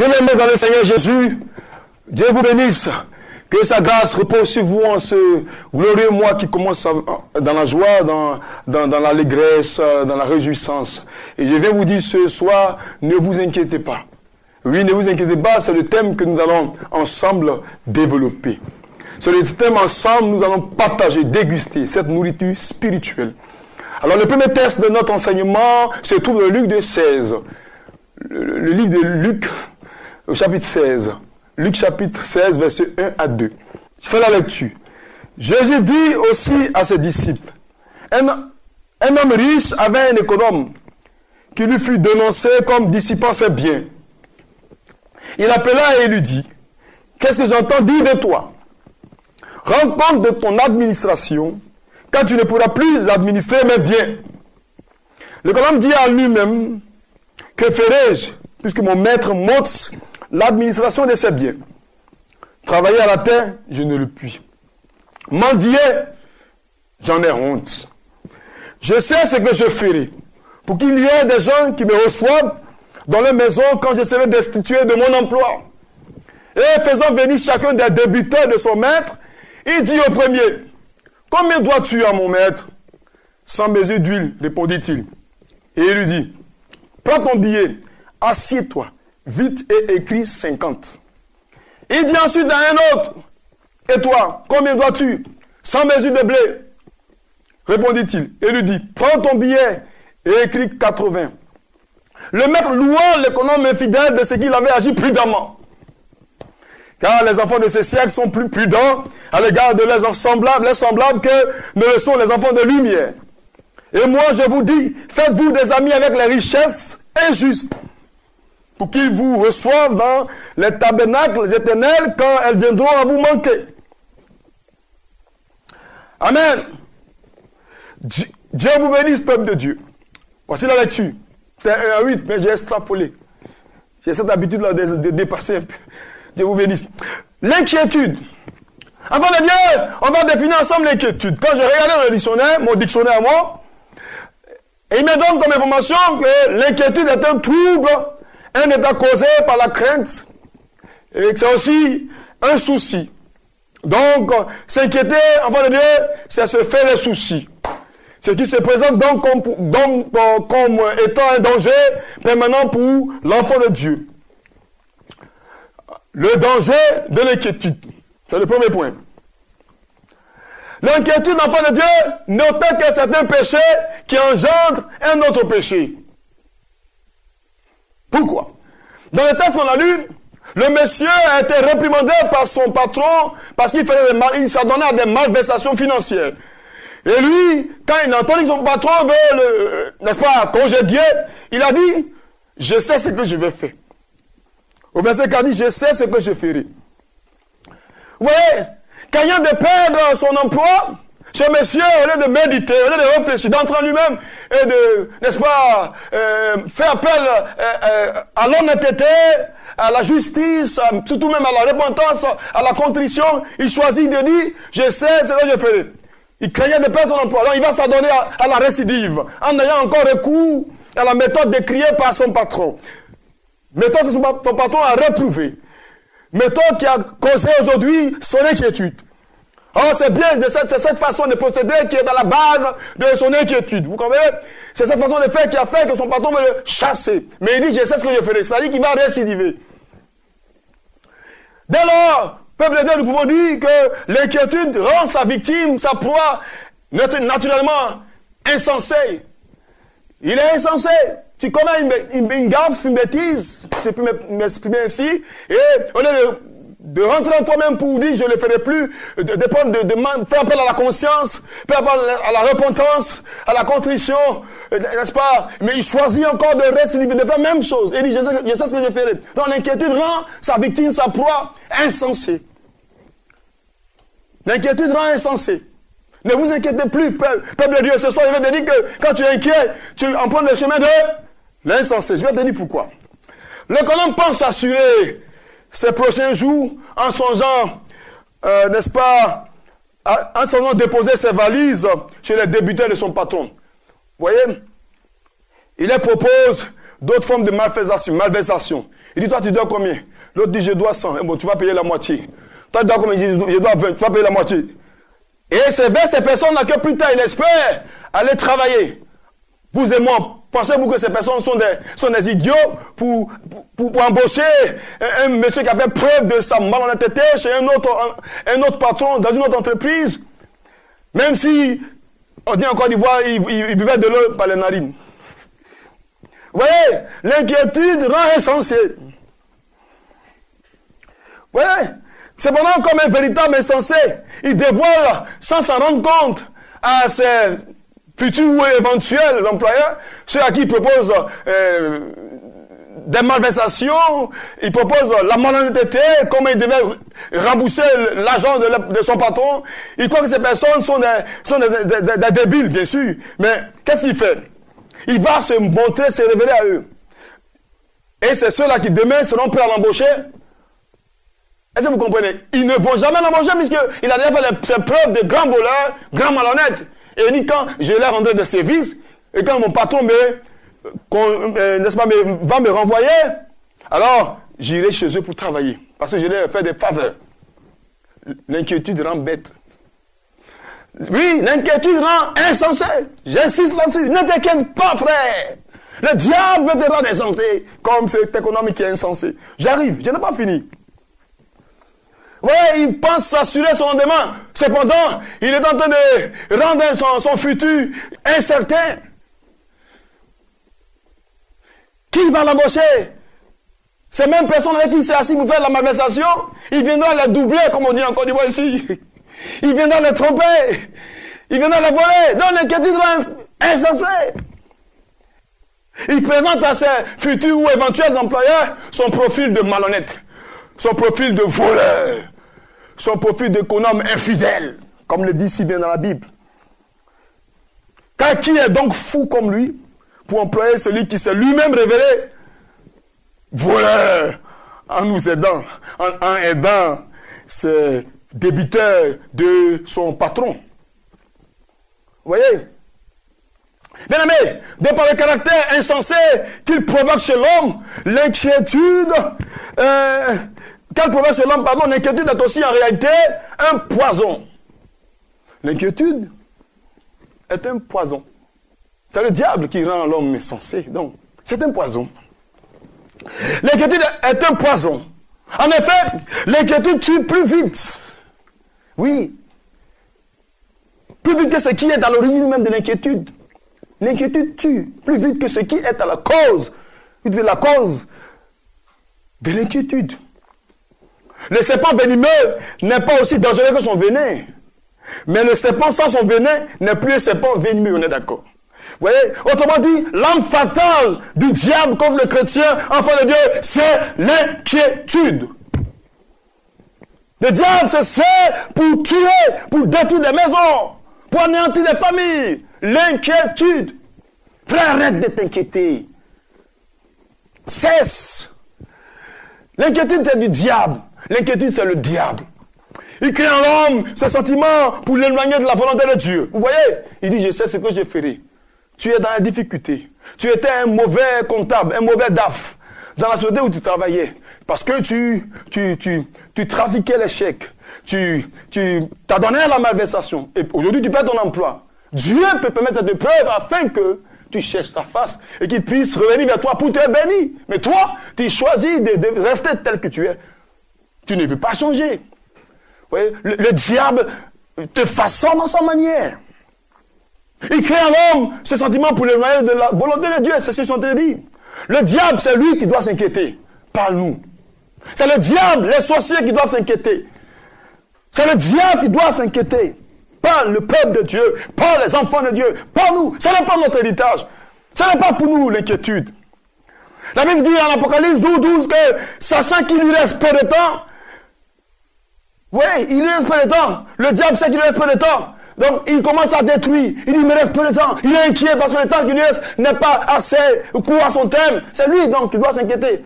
Bien-aimés dans le Seigneur Jésus, Dieu vous bénisse. Que sa grâce repose sur vous en ce glorieux mois qui commence dans la joie, dans l'allégresse, dans la réjouissance. Et je viens vous dire ce soir, ne vous inquiétez pas. Oui, ne vous inquiétez pas, c'est le thème que nous allons ensemble développer. C'est le thème ensemble, nous allons partager, déguster cette nourriture spirituelle. Alors le premier texte de notre enseignement se trouve dans Luc 16. Le livre de Luc, au chapitre 16. Luc chapitre 16, versets 1 à 2. Je fais la lecture. Jésus dit aussi à ses disciples, un homme riche avait un économe qui lui fut dénoncé comme dissipant ses biens. Il appela et lui dit, qu'est-ce que j'entends dire de toi? Rends compte de ton administration, car tu ne pourras plus administrer mes biens. L'économe dit à lui-même, que ferai-je, puisque mon maître m'ôte l'administration de ses biens? Travailler à la terre, je ne le puis. Mendier, j'en ai honte. Je sais ce que je ferai, pour qu'il y ait des gens qui me reçoivent dans leur maison quand je serai destitué de mon emploi. Et faisant venir chacun des débiteurs de son maître, il dit au premier, combien dois-tu à mon maître? 100 mesures d'huile, répondit-il. Et il lui dit, prends ton billet, assieds-toi, vite et écris 50. Il dit ensuite à un autre, et toi, combien dois-tu? 100 mesures de blé, répondit-il. Et lui dit, prends ton billet et écris 80. Le maître loua l'économe infidèle de ce qu'il avait agi prudemment. Car les enfants de ce siècle sont plus prudents à l'égard de leurs semblables que ne le sont les enfants de lumière. Et moi, je vous dis, faites-vous des amis avec les richesses injustes, pour qu'ils vous reçoivent dans les tabernacles éternels quand elles viendront à vous manquer. Amen. Dieu vous bénisse, peuple de Dieu. Voici la lecture. C'est 1 à 8, mais j'ai extrapolé. J'ai cette habitude là de dépasser un peu. Dieu vous bénisse. L'inquiétude. Avant de dire, on va définir ensemble l'inquiétude. Quand je regardais le dictionnaire, mon dictionnaire à moi, et il me donne comme information que l'inquiétude est un trouble, un état causé par la crainte, et que c'est aussi un souci. Donc, s'inquiéter, avant de dire, c'est se faire des soucis. Ce qui se présente donc comme étant un danger permanent pour l'enfant de Dieu. Le danger de l'inquiétude. C'est le premier point. L'inquiétude, enfant de Dieu, notez que c'est un péché qui engendre un autre péché. Pourquoi? Dans le texte qu'on a lu, le monsieur a été réprimandé par son patron parce qu'il s'adonnait à des malversations financières. Et lui, quand il a entendu que son patron veut, n'est-ce pas, congédier, il a dit, je sais ce que je vais faire. Au verset 4, il dit, je sais ce que je ferai. Vous voyez, quand il y a de perdre son emploi, ce monsieur, au lieu de méditer, au lieu de réfléchir, d'entrer en lui-même et de, n'est-ce pas, faire appel à l'honnêteté, à la justice, surtout même à la repentance, à la contrition, il choisit de dire, je sais ce que je ferai. Il craignait de perdre son emploi. Donc il va s'adonner à la récidive, en ayant encore recours à la méthode décriée par son patron. Méthode que son patron a réprouvée. Méthode qui a causé aujourd'hui son inquiétude. Oh, c'est bien, c'est cette façon de procéder qui est dans la base de son inquiétude. Vous comprenez? C'est cette façon de faire qui a fait que son patron veut le chasser. Mais il dit, je sais ce que je ferai. C'est-à-dire qu'il va récidiver. Dès lors, peuple de Dieu, nous pouvons dire que l'inquiétude rend sa victime, sa proie, naturellement insensée. Il est insensé. Tu commets une gaffe, une bêtise, si je peux m'exprimer ainsi, et au lieu de rentrer en toi-même pour dire je ne le ferai plus, de faire appel à la conscience, faire appel à la repentance, à la contrition, n'est-ce pas? Mais il choisit encore de récidiver, de faire la même chose. Il dit je sais ce que je ferai. Donc l'inquiétude rend sa victime, sa proie, insensée. L'inquiétude rend insensée. Ne vous inquiétez plus, peuple de Dieu. Ce soir, je vais te dire que quand tu es inquiet, tu empruntes le chemin de l'insensé. Je vais te dire pourquoi. L'économe pense assurer ses prochains jours en songeant, n'est-ce pas, en songeant déposer ses valises chez les débiteurs de son patron. Vous voyez? Il leur propose d'autres formes de malversation. Il dit, toi, tu dois combien? L'autre dit, je dois 100. Et bon, tu vas payer la moitié. Toi, tu dois combien? Il dit, je dois 20. Tu vas payer la moitié. Et c'est vers ces personnes-là que plus tard, il espère aller travailler. Vous et moi, pensez-vous que ces personnes sont des idiots pour embaucher un monsieur qui a fait preuve de sa malhonnêteté chez un autre patron dans une autre entreprise? Même si, on dit en Côte d'Ivoire, il buvait de l'eau par les narines. Vous voyez, l'inquiétude rend insensé. Vous voyez, cependant, comme un véritable insensé, il dévoile, sans s'en rendre compte, à ses futurs ou éventuels employeurs, ceux à qui il propose des malversations, il propose la malhonnêteté, comment il devait rembourser l'argent de son patron. Il croit que ces personnes sont des débiles, bien sûr. Mais qu'est-ce qu'il fait? Il va se montrer, se révéler à eux. Et c'est ceux-là qui demain seront prêts à l'embaucher. Est-ce que vous comprenez? Ils ne vont jamais l'embaucher puisqu'il a déjà fait ses preuves de grands voleurs, grands malhonnêtes. Et il dit, quand je leur rendrai des services, et quand mon patron va me renvoyer, alors j'irai chez eux pour travailler. Parce que je leur ai fait des faveurs. L'inquiétude rend bête. Oui, l'inquiétude rend insensé. J'insiste là-dessus. Ne t'inquiète pas, frère. Le diable veut te rendre insensé. Comme cet économie qui est insensé. J'arrive, je n'ai pas fini. Vous voyez, il pense s'assurer son rendement. Cependant, il est en train de rendre son futur incertain. Qui va l'embaucher? Ces mêmes personnes avec qui il s'est assis pour faire la malversation, il viendra les doubler, comme on dit en Côte d'Ivoire ici. Il viendra les tromper. Il viendra les voler. Donc l'inquiétude rend insensé. Il présente à ses futurs ou éventuels employeurs son profil de malhonnête, son profil de voleur, son profil d'économe infidèle, comme le dit si bien dans la Bible. Car qui est donc fou comme lui pour employer celui qui s'est lui-même révélé voleur en nous aidant, en aidant ses débiteurs de son patron. Vous voyez? Bien aimé, de par le caractère insensé qu'il provoque chez l'homme, l'inquiétude, l'inquiétude est aussi en réalité un poison. L'inquiétude est un poison. C'est le diable qui rend l'homme insensé. Donc, c'est un poison. L'inquiétude est un poison. En effet, l'inquiétude tue plus vite. Oui. Plus vite que ce qui est à l'origine même de l'inquiétude. L'inquiétude tue plus vite que ce qui est à la cause. La cause de l'inquiétude. Le serpent venimeux n'est pas aussi dangereux que son venin. Mais le serpent sans son venin n'est plus un serpent venimeux, on est d'accord. Vous voyez, autrement dit, l'arme fatale du diable contre le chrétien, enfant de Dieu, c'est l'inquiétude. Le diable se sert pour tuer, pour détruire des maisons, pour anéantir des familles. L'inquiétude. Frère, arrête de t'inquiéter. Cesse. L'inquiétude, c'est du diable. L'inquiétude, c'est le diable. Il crée en l'homme ce sentiment pour l'éloigner de la volonté de Dieu. Vous voyez? Il dit, je sais ce que je ferai. Tu es dans la difficulté. Tu étais un mauvais comptable, un mauvais DAF dans la société où tu travaillais. Parce que tu trafiquais les chèques. Tu t'as donné à la malversation. Et aujourd'hui, tu perds ton emploi. Dieu peut permettre de preuves afin que tu cherches sa face et qu'il puisse revenir vers toi pour te bénir. Mais toi, tu choisis de rester tel que tu es. Tu ne veux pas changer. Vous voyez, le diable te façonne dans sa manière. Il crée en l'homme ce sentiment pour l'éloigner de la volonté de Dieu. C'est ce que je suis en train de dire. Le diable, c'est lui qui doit s'inquiéter. Pas nous. C'est le diable, les sorciers qui doivent s'inquiéter. C'est le diable qui doit s'inquiéter. Pas le peuple de Dieu, pas les enfants de Dieu, pas nous. Ce n'est pas notre héritage. Ce n'est pas pour nous l'inquiétude. La Bible dit en Apocalypse 12 que, sachant qu'il lui reste peu de temps, oui, il lui reste peu de temps. Le diable sait qu'il lui reste peu de temps. Donc, il commence à détruire. Il dit, il me reste peu de temps. Il est inquiet parce que le temps qu'il lui reste n'est pas assez court à son terme. C'est lui, donc, qui doit s'inquiéter.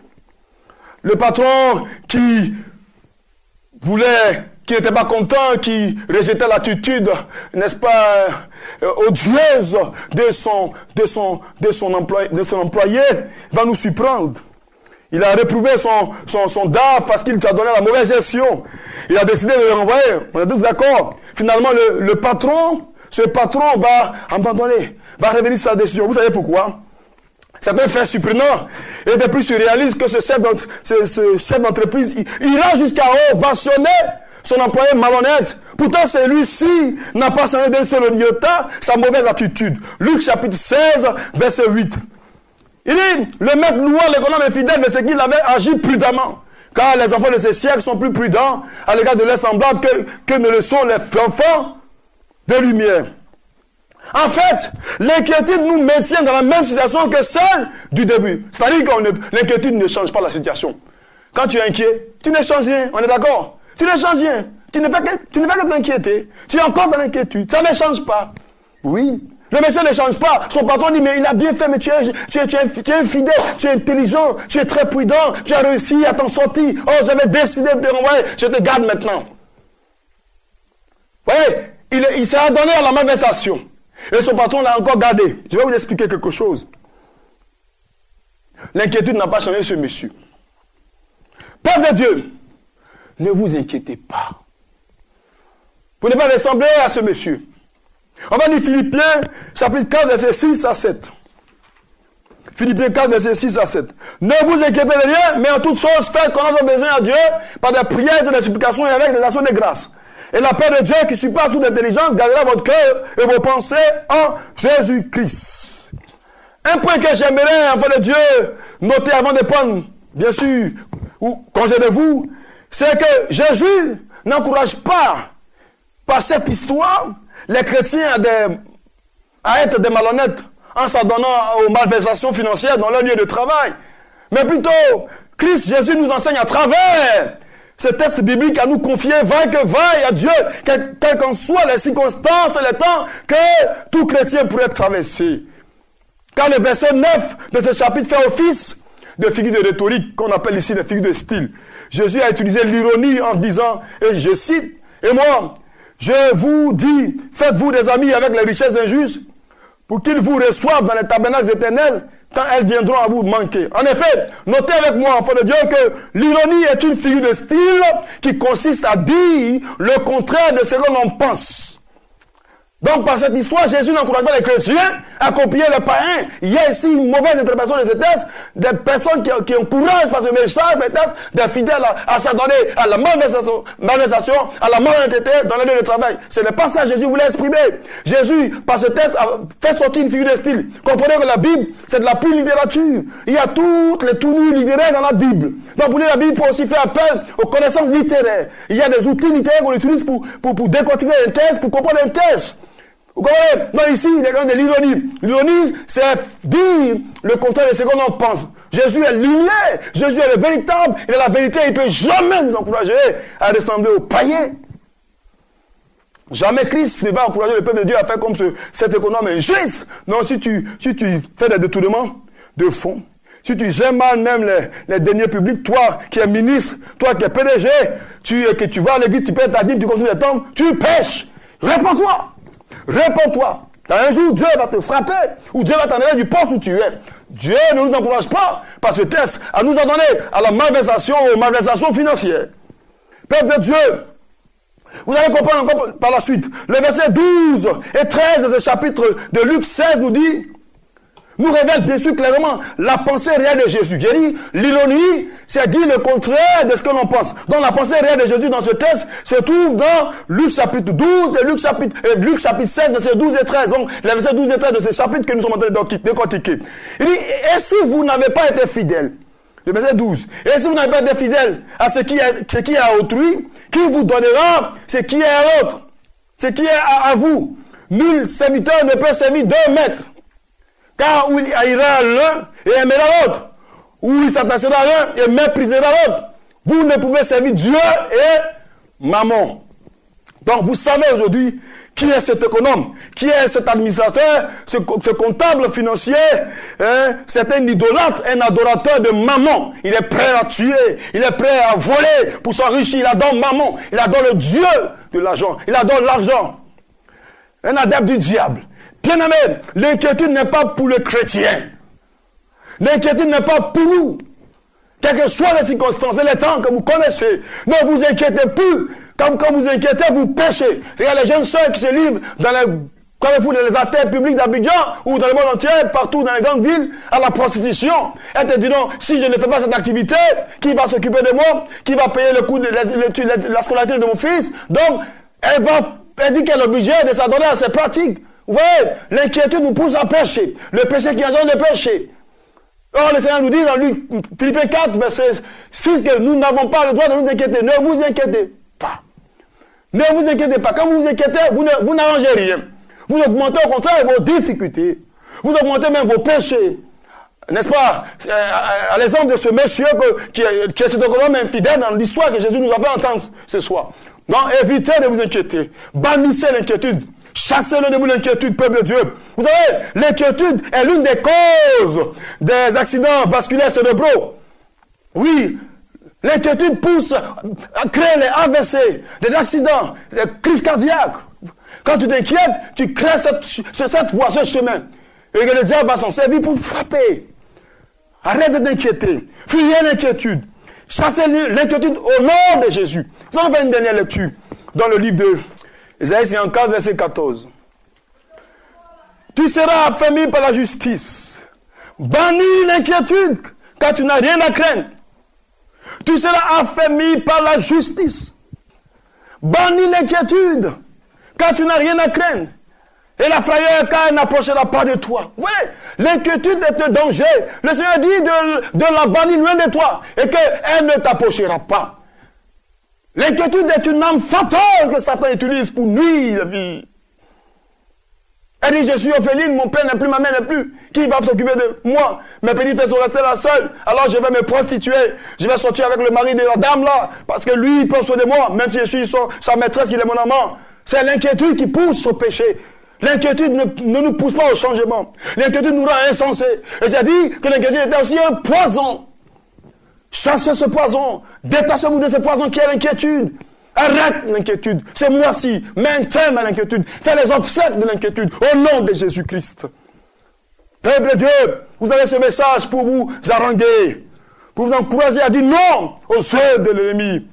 Le patron qui n'était pas content, qui rejetait l'attitude, n'est-ce pas, odieuse de son employé, va nous surprendre. Il a réprouvé son DAF parce qu'il t'a donné la mauvaise gestion. Il a décidé de le renvoyer. On est tous d'accord. Finalement, ce patron va abandonner, va revenir sur sa décision. Vous savez pourquoi? C'est un fait surprenant. Et de plus, il réalise que ce chef d'entreprise, il ira jusqu'à ovationner son employé malhonnête. Pourtant, celui-ci n'a pas changé d'un seul iota sa mauvaise attitude. Luc chapitre 16, verset 8. Il dit, le maître louant l'économe infidèle de ce qu'il avait agi prudemment. Car les enfants de ce siècle sont plus prudents à l'égard de leurs semblables que ne le sont les enfants de lumière. En fait, l'inquiétude nous maintient dans la même situation que celle du début. C'est-à-dire que l'inquiétude ne change pas la situation. Quand tu es inquiet, tu ne changes rien. On est d'accord? Tu ne changes rien. Tu ne fais que t'inquiéter. Tu es encore dans l'inquiétude. Ça ne change pas. Oui. Le médecin ne change pas. Son patron dit, mais il a bien fait, mais tu es fidèle, tu es intelligent, tu es très prudent, tu as réussi à t'en sortir. Oh, j'avais décidé de te renvoyer, je te garde maintenant. Vous voyez, il s'est adonné à la malversation. Et son patron l'a encore gardé. Je vais vous expliquer quelque chose. L'inquiétude n'a pas changé ce monsieur. Peuple de Dieu, ne vous inquiétez pas. Vous ne pas ressembler à ce monsieur. On va lire Philippiens, chapitre 4, verset 6 à 7. Philippiens 4, verset 6 à 7. Ne vous inquiétez de rien, mais en toutes choses, faites connaître vos besoins à Dieu par des prières et des supplications et avec des actions de grâce. Et la paix de Dieu qui surpasse toute intelligence gardera votre cœur et vos pensées en Jésus-Christ. Un point que j'aimerais, enfant de Dieu, noter avant de prendre, bien sûr, ou congé de vous, c'est que Jésus n'encourage pas, par cette histoire, les chrétiens à être des malhonnêtes en s'adonnant aux malversations financières dans leur lieu de travail. Mais plutôt, Christ Jésus nous enseigne à travers ce texte biblique à nous confier, vaille à Dieu, quelles qu'en soient les circonstances et les temps que tout chrétien pourrait traverser. Car le verset 9 de ce chapitre fait office de figure de rhétorique, qu'on appelle ici des figures de style. Jésus a utilisé l'ironie en disant, et je cite, et moi, je vous dis, faites-vous des amis avec les richesses injustes, pour qu'ils vous reçoivent dans les tabernacles éternels, quand elles viendront à vous manquer. En effet, notez avec moi, enfant de Dieu, que l'ironie est une figure de style qui consiste à dire le contraire de ce que l'on pense. Donc, par cette histoire, Jésus n'encourage pas les chrétiens à copier les païens. Il y a ici une mauvaise interprétation de ce texte, des personnes qui encouragent par ce message, des fidèles à s'adonner à la malversation, à la malhonnêteté dans le lieu de travail. Ce n'est pas ça que Jésus voulait exprimer. Jésus, par ce texte, a fait sortir une figure de style. Comprenez que la Bible, c'est de la pure littérature. Il y a toutes les tenues littéraires dans la Bible. Donc, pour lire la Bible, il faut aussi faire appel aux connaissances littéraires. Il y a des outils littéraires qu'on utilise pour décortiquer un texte, pour comprendre un texte. Vous comprenez? Non, ici, il y a quand même de l'ironie. L'ironie, c'est dire le contraire de ce qu'on en pense. Jésus est lumière. Jésus est le véritable. Il est la vérité. Il ne peut jamais nous encourager à ressembler aux païens. Jamais Christ ne va encourager le peuple de Dieu à faire comme cet économe injuste. Non, si tu fais des détournements de fonds, si tu gères mal même les deniers publics, toi qui es ministre, toi qui es PDG, que tu vas à l'église, tu paies ta dîme, tu construis des temples, tu pêches. Réponds-toi. Réponds-toi. Un jour, Dieu va te frapper ou Dieu va t'enlever du poste où tu es. Dieu ne nous encourage pas par ce texte à nous adonner à la malversation, aux malversations financières. Peuple de Dieu, vous allez comprendre encore par la suite. Le verset 12 et 13 de ce chapitre de Luc 16 nous révèle bien sûr clairement la pensée réelle de Jésus. J'ai dit, l'ironie, c'est dire le contraire de ce que l'on pense. Donc la pensée réelle de Jésus dans ce texte se trouve dans Luc chapitre 12 et Luc chapitre 16, versets 12 et 13. Donc les versets 12 et 13 de ce chapitre que nous sommes en train de décortiquer. Il dit, et si vous n'avez pas été fidèle, le verset 12, et si vous n'avez pas été fidèle à ce qui est à autrui, qui vous donnera ce qui est à l'autre, ce qui est à vous? Nul serviteur ne peut servir deux maîtres. Car où il haïra l'un et aimera l'autre, où il s'attachera à l'un et méprisera l'autre. Vous ne pouvez servir Dieu et Mammon. Donc vous savez aujourd'hui qui est cet économe, qui est cet administrateur, ce comptable financier. C'est un idolâtre, un adorateur de Mammon. Il est prêt à tuer, il est prêt à voler pour s'enrichir. Il adore Mammon, il adore le Dieu de l'argent, il adore l'argent. Un adepte du diable. Bien aimé, l'inquiétude n'est pas pour le chrétien. L'inquiétude n'est pas pour nous. Quelles que soient les circonstances et les temps que vous connaissez, ne vous inquiétez plus. Quand vous inquiétez, vous péchez. Regardez les jeunes sœurs qui se livrent dans les artères publiques d'Abidjan ou dans le monde entier, partout dans les grandes villes, à la prostitution. Elles te diront, si je ne fais pas cette activité, qui va s'occuper de moi? Qui va payer le coût de la scolarité de mon fils? Donc, elle dit qu'elle est obligée de s'adonner à ces pratiques. Vous voyez, l'inquiétude nous pousse à pécher. Le péché qui engendre le péché. Or, le Seigneur nous dit dans Philippiens 4, verset 6, que nous n'avons pas le droit de nous inquiéter. Ne vous inquiétez pas. Ne vous inquiétez pas. Quand vous vous inquiétez, vous n'arrangez rien. Vous augmentez au contraire vos difficultés. Vous augmentez même vos péchés. N'est-ce pas? À l'exemple de ce monsieur qui est cet homme infidèle dans l'histoire que Jésus nous a fait entendre ce soir. Non, évitez de vous inquiéter. Bannissez l'inquiétude. Chassez-le de vous l'inquiétude, peuple de Dieu. Vous savez, l'inquiétude est l'une des causes des accidents vasculaires cérébraux. Oui, l'inquiétude pousse à créer les AVC, des accidents, des crises cardiaques. Quand tu t'inquiètes, tu crées cette voie, ce chemin. Et que le diable va s'en servir pour frapper. Arrête de t'inquiéter. Fuyez l'inquiétude. Chassez l'inquiétude au nom de Jésus. Nous allons faire une dernière lecture dans le livre de Ésaïe 54, verset 14. Tu seras affermi par la justice. Bannis l'inquiétude, car tu n'as rien à craindre. Tu seras affermi par la justice. Bannis l'inquiétude, car tu n'as rien à craindre. Et la frayeur, car elle n'approchera pas de toi. Vous voyez, l'inquiétude est un danger. Le Seigneur dit de la bannir loin de toi et qu'elle ne t'approchera pas. L'inquiétude est une arme fatale que Satan utilise pour nuire la vie. Elle dit, je suis orpheline, mon père n'est plus, ma mère n'est plus. Qui va s'occuper de moi? Mes petits frères sont restés là seuls. Alors je vais me prostituer. Je vais sortir avec le mari de la dame là. Parce que lui, il pense de moi. Même si je suis sa maîtresse, il est mon amant. C'est l'inquiétude qui pousse au péché. L'inquiétude ne nous pousse pas au changement. L'inquiétude nous rend insensés. Et j'ai dit que l'inquiétude était aussi un poison. Chassez ce poison. Détachez-vous de ce poison qui est l'inquiétude. Arrête l'inquiétude. Ce mois-ci, mets un terme à l'inquiétude. Fais les obsèques de l'inquiétude. Au nom de Jésus-Christ. Peuple de Dieu, vous avez ce message pour vous haranguer. Pour vous encourager à dire non aux œuvres de l'ennemi.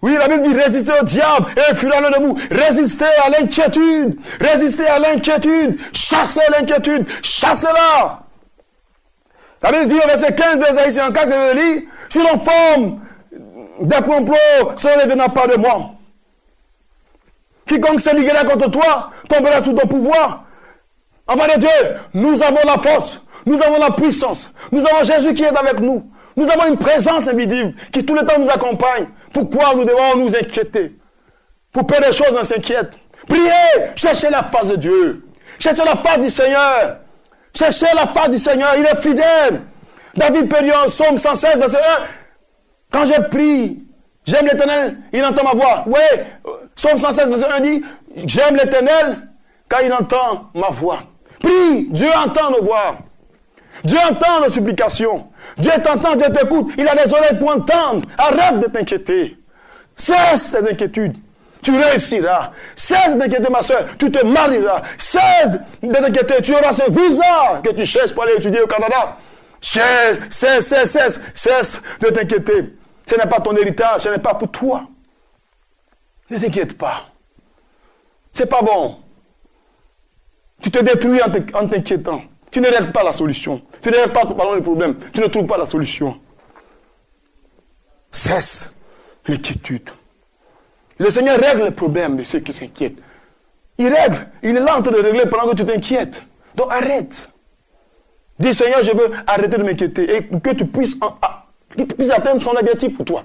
Oui, la Bible dit résistez au diable et il fuira loin de vous. Résistez à l'inquiétude. Résistez à l'inquiétude. Chassez l'inquiétude. Chassez-la. La Bible dit au verset 15 d'Ésaïe 54 que je lis, sur une forme des complots, cela ne viendra pas de moi. Quiconque se liguera contre toi tombera sous ton pouvoir. Enfant de Dieu, nous avons la force, nous avons la puissance, nous avons Jésus qui est avec nous. Nous avons une présence invisible qui tout le temps nous accompagne. Pourquoi nous devons nous inquiéter? Pour peu de choses, on s'inquiète. Priez, cherchez la face de Dieu. Cherchez la face du Seigneur. Cherchez la face du Seigneur, il est fidèle. David peut dire en Psaume 116, verset 1, quand je prie, j'aime l'Éternel, il entend ma voix. Vous voyez, Psaume 116, verset 1 dit, j'aime l'Éternel, car il entend ma voix. Prie, Dieu entend nos voix. Dieu entend nos supplications. Dieu t'entend, Dieu t'écoute. Il a des oreilles pour entendre. Arrête de t'inquiéter. Cesse tes inquiétudes. Tu réussiras. Cesse de t'inquiéter, ma soeur. Tu te marieras. Cesse de t'inquiéter. Tu auras ce visa que tu cherches pour aller étudier au Canada. Cesse de t'inquiéter. Ce n'est pas ton héritage. Ce n'est pas pour toi. Ne t'inquiète pas. C'est pas bon. Tu te détruis en t'inquiétant. Tu ne règles pas la solution. Tu ne règles pas le problème. Tu ne trouves pas la solution. Cesse l'inquiétude. Le Seigneur règle le problème de ceux qui s'inquiètent. Il règle. Il est là en train de régler pendant que tu t'inquiètes. Donc arrête. Dis Seigneur, je veux arrêter de m'inquiéter et que tu puisses atteindre son objectif pour toi.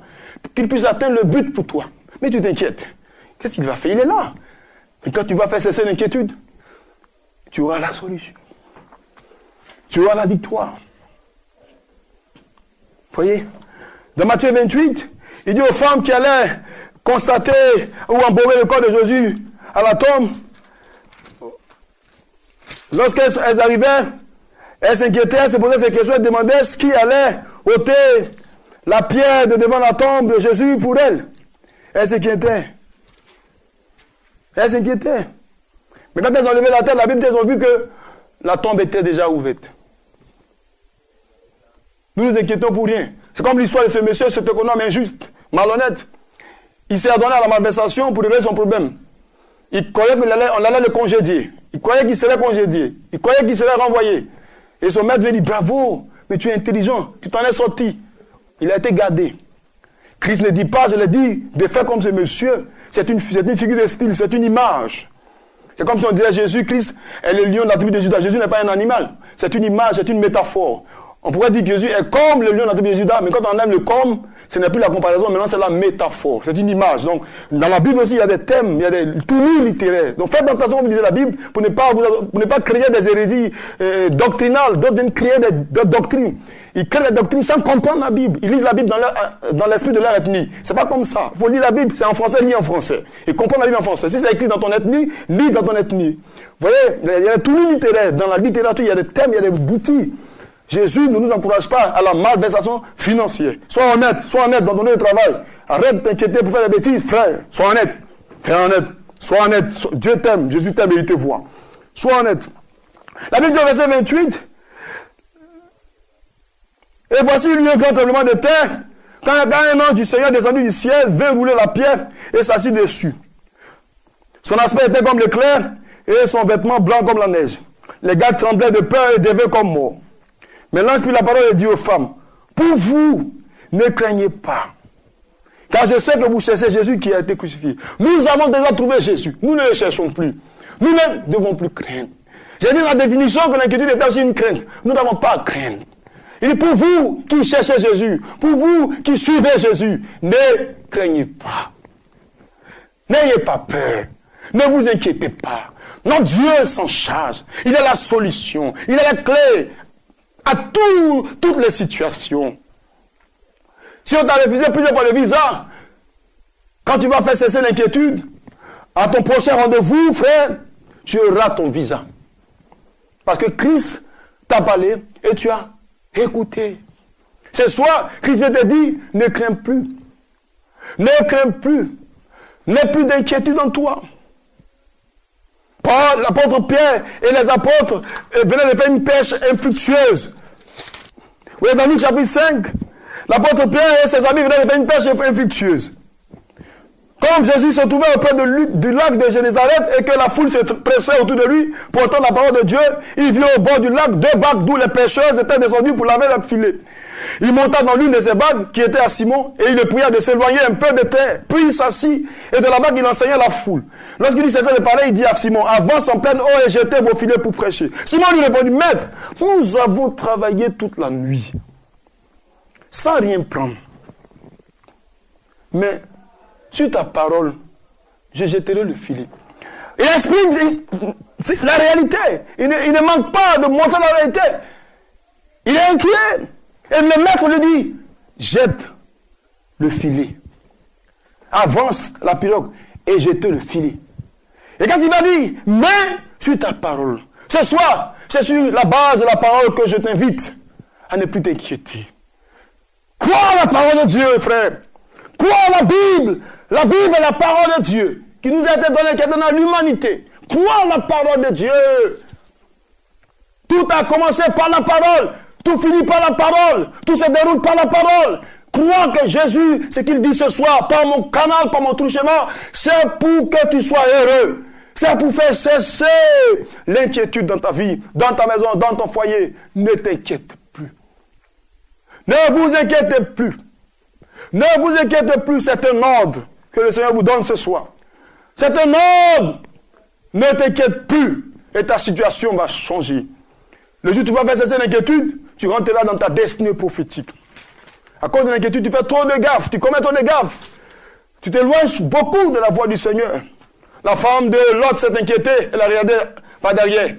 Qu'il puisse atteindre le but pour toi. Mais tu t'inquiètes. Qu'est-ce qu'il va faire? Il est là. Et quand tu vas faire cesser l'inquiétude, tu auras la solution. Tu auras la victoire. Voyez? Dans Matthieu 28, il dit aux femmes qui allaient constater ou embaumer le corps de Jésus à la tombe, lorsqu'elles arrivaient, elles s'inquiétaient, elles se posaient ces questions, elles demandaient qui allait ôter la pierre de devant la tombe de Jésus pour elles. Elles s'inquiétaient. Elles s'inquiétaient. Mais quand elles ont levé la tête, la Bible, elles ont vu que la tombe était déjà ouverte. Nous nous inquiétons pour rien. C'est comme l'histoire de ce monsieur, cet économe injuste, malhonnête. Il s'est adonné à la malversation pour régler son problème. Il croyait qu'on allait le congédier. Il croyait qu'il serait congédié. Il croyait qu'il serait renvoyé. Et son maître lui dit, bravo, mais tu es intelligent, tu t'en es sorti. Il a été gardé. Christ ne dit pas, je l'ai dit, de faire comme ce monsieur. C'est une figure de style, c'est une image. C'est comme si on disait Jésus-Christ est le lion de la tribu de Juda. Jésus n'est pas un animal. C'est une image, c'est une métaphore. On pourrait dire que Jésus est comme le lion de la tribu de Juda, mais quand on aime le comme, ce n'est plus la comparaison, maintenant c'est la métaphore. C'est une image. Donc, dans la Bible aussi, il y a des thèmes, il y a des tournures littéraires. Donc, faites attention quand vous lisez la Bible pour ne pas créer des hérésies doctrinales. D'autres viennent créer des doctrines. Ils créent des doctrines sans comprendre la Bible. Ils lisent la Bible dans l'esprit de leur ethnie. C'est pas comme ça. Il faut lire la Bible, c'est en français, lis en français. Et comprendre la Bible en français. Si c'est écrit dans ton ethnie, lis dans ton ethnie. Vous voyez, il y a des tournures littéraires. Dans la littérature, il y a des thèmes, il y a des boutiques. Jésus ne nous encourage pas à la malversation financière. Sois honnête dans ton lieu de travail. Arrête de t'inquiéter pour faire des bêtises, frère. Sois honnête. Sois honnête. Dieu t'aime, Jésus t'aime et il te voit. Sois honnête. La Bible dit au verset 28. Et voici il y a eu un grand tremblement de terre, quand un ange du Seigneur descendu du ciel vint rouler la pierre et s'assit dessus. Son aspect était comme l'éclair et son vêtement blanc comme la neige. Les gars tremblaient de peur et devenaient comme morts. Mais l'ange prit la parole et dit aux femmes, pour vous, ne craignez pas. Car je sais que vous cherchez Jésus qui a été crucifié. Nous avons déjà trouvé Jésus. Nous ne le cherchons plus. Nous ne devons plus craindre. J'ai dit la définition que l'inquiétude est aussi une crainte. Nous n'avons pas à craindre. Il dit pour vous qui cherchez Jésus, pour vous qui suivez Jésus, ne craignez pas. N'ayez pas peur. Ne vous inquiétez pas. Notre Dieu s'en charge. Il est la solution. Il est la clé à toutes les situations. Si on t'a refusé plusieurs fois le visa, quand tu vas faire cesser l'inquiétude, à ton prochain rendez-vous, frère, tu auras ton visa. Parce que Christ t'a parlé et tu as écouté. Ce soir, Christ te dit, ne crains plus. Ne crains plus. N'aie plus d'inquiétude en toi. Paul, l'apôtre Pierre et les apôtres venaient de faire une pêche infructueuse. Oui, dans Luc chapitre 5, l'apôtre Pierre et ses amis venaient de faire une pêche infructueuse. Comme Jésus se trouvait auprès du lac de Génézareth et que la foule se pressait autour de lui pour entendre la parole de Dieu, il vit au bord du lac 2 barques d'où les pêcheurs étaient descendus pour laver leurs filets. Il monta dans l'une de ces barques qui était à Simon et il le pria de s'éloigner un peu de terre. Puis il s'assit et de la barque il enseignait la foule. Lorsqu'il cessait de parler, il dit à Simon, avance en pleine eau et jetez vos filets pour prêcher. Simon lui répondit, maître, nous avons travaillé toute la nuit sans rien prendre. Mais sur ta parole, je jetterai le filet. Il exprime la réalité. Il ne manque pas de montrer la réalité. Il est inquiet. Et le maître lui dit, jette le filet. Avance la pirogue et jette le filet. Et quand il va dire, mais sur ta parole. Ce soir, c'est sur la base de la parole que je t'invite à ne plus t'inquiéter. Crois la parole de Dieu, frère. Crois la Bible. La Bible est la parole de Dieu qui nous a été donnée, qui est donnée à l'humanité. Crois la parole de Dieu. Tout a commencé par la parole. Tout finit par la parole. Tout se déroule par la parole. Crois que Jésus, ce qu'il dit ce soir, par mon canal, par mon truchement, c'est pour que tu sois heureux. C'est pour faire cesser l'inquiétude dans ta vie, dans ta maison, dans ton foyer. Ne t'inquiète plus. Ne vous inquiétez plus. Ne vous inquiétez plus, c'est un ordre que le Seigneur vous donne ce soir. C'est un ordre. Ne t'inquiète plus et ta situation va changer. Le jour où tu vas faire cesser l'inquiétude, tu rentreras dans ta destinée prophétique. À cause de l'inquiétude, tu fais trop de gaffes, tu commets trop de gaffes. Tu t'éloignes beaucoup de la voie du Seigneur. La femme de Lot s'est inquiétée, elle a regardé par derrière. Vous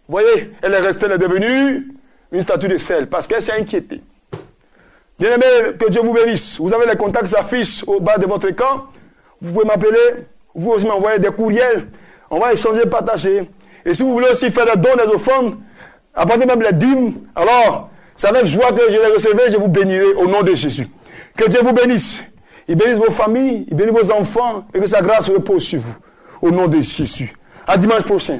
voyez, elle est restée, elle est devenue une statue de sel parce qu'elle s'est inquiétée. Bien-aimé, que Dieu vous bénisse. Vous avez les contacts qui s'affichent au bas de votre écran. Vous pouvez m'appeler, vous pouvez aussi m'envoyer des courriels. On va échanger, partager. Et si vous voulez aussi faire des dons, des offrandes, apportez même les dîmes, alors c'est avec joie que je les recevrai, je vous bénirai au nom de Jésus. Que Dieu vous bénisse. Il bénisse vos familles, il bénisse vos enfants et que sa grâce repose sur vous. Au nom de Jésus. À dimanche prochain.